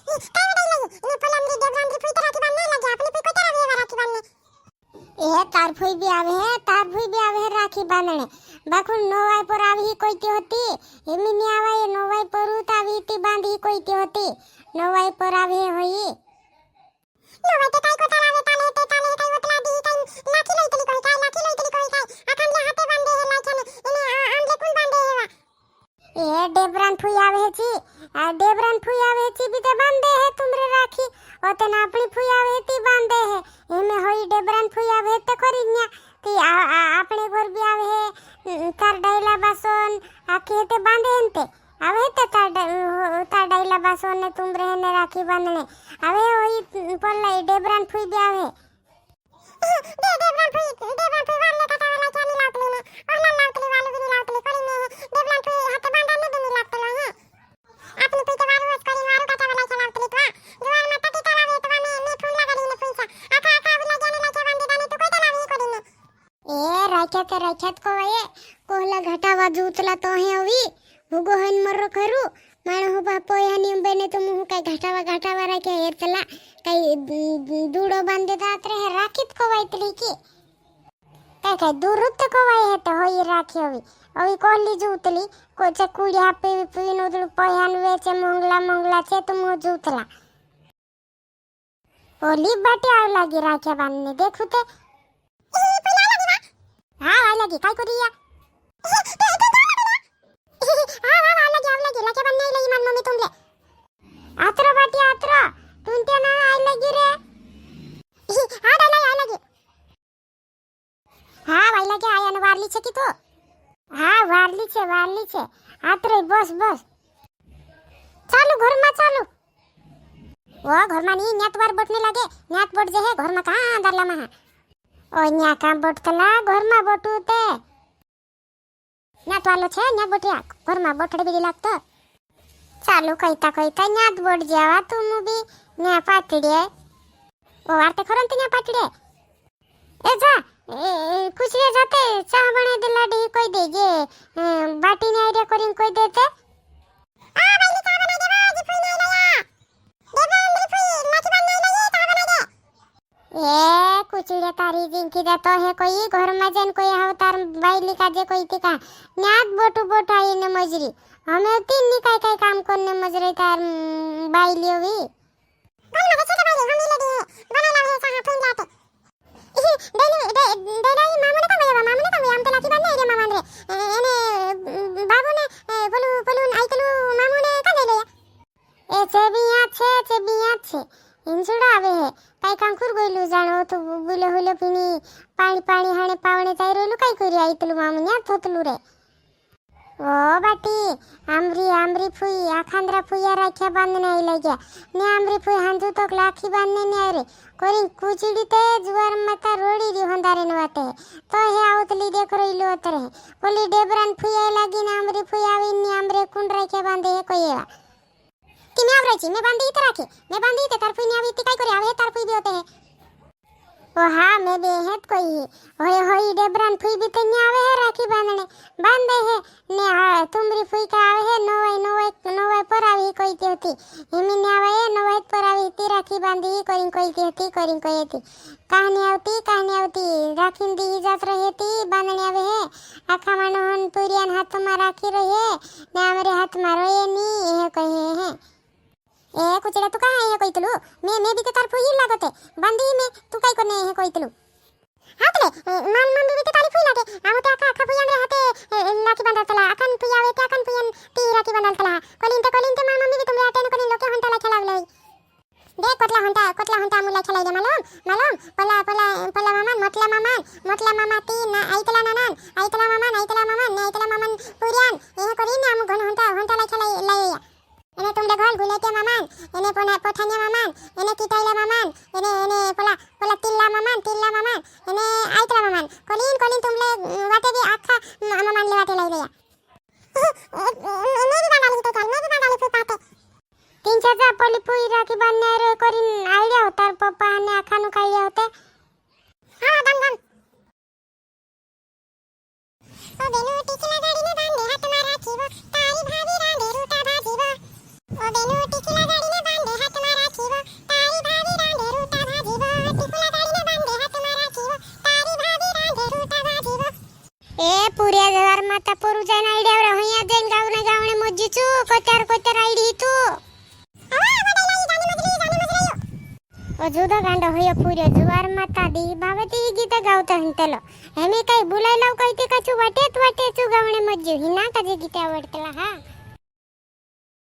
काय नाही ने पोलमरी देवरांची फुई तर राखी बांधने लगे अपनी फुई को तेरा भी राखी बांधने ए तार फुई भी आवे है तार फुई भी आवे है राखी बांधने बाकुल नोवाई पर आवी कोईती होती एमिनी आवे नोवाई पर उतावी ती बांधी कोईती होती नोवाई पर आवे होई नोवाई ते काय को तालावे ताले ते ताले काय उतला दी काय लाखी लईतली कोई काय लाखी लईतली कोई काय अखंडले हाते बांधे है लाखने एने आमले कुल बांधे हेवा ए देवरान फुई आवे छी आ देवरान फुई आवे छी भी ते बांधे है तुमरे राखी ओते ना अपनी फुई आवे ती बांधे है एमे होई देवरान फुई आवे ते करीन्या ती આપણે ઘર બી આવે હે તાર ડાયલા બાસોન આખી તે બાંધે હે તે આવે તે તાર ડાયલા બાસોન ને તુમ રહે ને રાખી બાંધને આવે ઓઈ પલ્લા ડેબરાન ફુઈ બી આવે ડેબરાન ફુઈ વાલે કાટા વાલા ચાની લાવતલી ને ઓલા લાવતલી વાલો બી લાવતલી કરીને ડેબરાન ફુઈ હાથે બાંધા ને બી લાવતલો હે આપની ફુઈ તો વાલો જ કરી વારો કાટા વાલા ચાલાવતલી તો જુવાન માં તકી તારાવે તો મને મે ફૂલ લગાડીને ફુઈસા આખા આખા વાલા જાને લાચા બાંધી દાને તો કોઈ તાલાવી કરીને ए राख्यात को वये कोहला घटावा जूतला तो हे अवी हुगो हन मरो करू माण हो बापो यानी बेने तो मुह काय घटावा राख्या हेतला काय दूडो बांधे दात रे राखीत को वयतली की काय दूरुत को वय हेत होई राखी अवी कोहली जूतली को चकुडी आपे पीन उदळ पयान वेचे मंगला छे तो मु जूतला ओली बाटी आव लागी राख्या बांधने देखू ते हाँ आ लगी काय करिया हाँ लगी लगे बनने लगी मन मम्मी तुमले आत्रो बाटी आत्रो तुमते ना आ लगी रे हाँ आ लगी हाँ वाई लगे आया ने वारली छे की तो हाँ वारली छे आत्रो बस चालू घर में चालू वो घर में नहीं न्यात बार बटने लगे न्यात बट जे है घर में कहाँ अंदर लमा है ओ न्या का बटतला घर में बटू ते न्यात वालो छे न्या बटिया घर में बटड़े भी लागतो चालू कईता न्यात बट जावा तुम भी न्या पाटड़े ओ वार्ते खरन ते न्या पाटड़े ए जा कुछ रे जाते चाह बने दिला डी कोई दे जे बाटी ने आइडिया करिन कोई देते आ भाई चाह बना दे जी फुई नहीं लया देवा मेरी फुई लाठी बन नहीं लया चाह बना दे ए कुचड़े तारी जिंकी देतो है कोई घर में जन कोई अवतार बाईली का जे कोई ती का न्यात बोटू आई ने मजरी हमें तीन नी काय काम करने मजरी तार बाईली होवी बोल ना छोटे बाईली हम ले दे बना ला है साहा फुन जाते देनाई मामू ने का हम तो लाठी बन नहीं रे मामा रे एने बाबू ने बोलू आइतलू मामू ने का ले ले ए चेबिया छे इंजुड़ा आवे है काय कांकुर गोइलू जाणो तो बुले हुले पिनी पाणी हाणे पावणे चायरेलू काय करी आइतलू मामन्या थोतलू रे ओ बाटी आमरी फुई आखांद्रा फुईया राख्या बांधने आई लग्या ने आमरी फुई हांजू तक लाखी बांधने ने रे कोरी कुचड़ी ते जुवार मता रोड़ी री होंदारे न वाते तो हे आवतली देख रहीलो अतरे बोली डेबरान फुईया लागी ने आमरी फुई आवी ने आमरे कुंड राख्या बांधे है कोईवा कि मैं आवराची मैं बांधी इते राखे मैं बांधी इते तार फुई ने आवी इते काय करे आवे तार फुई भी होते है ओ हाँ मैं बे हेत कोई होई डेबरान फुई भी ते ने आवे है राखी बांधने बांधे है ने तुमरी फुई का आवे है नोवाई पर आवी कोई ती होती हेमी ने आवे है नोवाई पर आवी ती राखी बांधी कोई ती कोई ती कहानी आवती राखी दी जात रहे ती बांधने आवे है आखा मानोहन पुरियान हाथ में राखी रहे ने हमरे हाथ में रोए नी है कहे है ए कुचड़ा तू कहां है कोई तलू मैं भी तो तार फुई लागते बंदी में तू काय करने है कोई तलू हातले मान भी तो तारी फुई लागे आवते आखा फुई हमरे हाथे लाठी बांधा तला अकन फुई आवे ते अकन फुई ती राखी बांधल तला कोलिन ते मान मम्मी भी तुमरे हाथे कोलिन लोके हंटा ला खेलावले दे कोटला हंटा मुला खेलाई दे मालूम पला मामा ती ना आइतला मामान पुरियान ए कोलिन आम घन हंटा ला खेलाई लाया એને તુમડે ઘોલ ગુલેતે મામાન એને પોઠાનિયા મામાન એને કીટાઈલા મામાન એને પોલા તિલ્લા મામાન એને આઈતરા મામાન કોલીન તુમલે વાટે બી આખા મામાન લે વાટે લઈ ગયા મેં भी बांधाली फुई पाते तीन चार पोली फुई राखी बांधने रे करीन आइडिया होता पप्पा ने आखानु काढले होते हां दम ओ बेनु टिकला गाडी ने बांधे हाथ मारा जीव तारी भाभी रांधे रूटा भाजीव ओ बेनु टिकला गाडी ने बांधे हाथ पुऱ्या जवार माता पोरू जायना आयडियावर हया जैन गावने गावने मज्जीचू कोत्यार आयडी तू अजुदा गांडो होय पुऱ्या जवार माता दी बाबती गीत गावता हंतलो हेमे काही बोलायला काही ते काचू वाटेत चू गावने मज्जू हिना का जे गीत आवडतला हा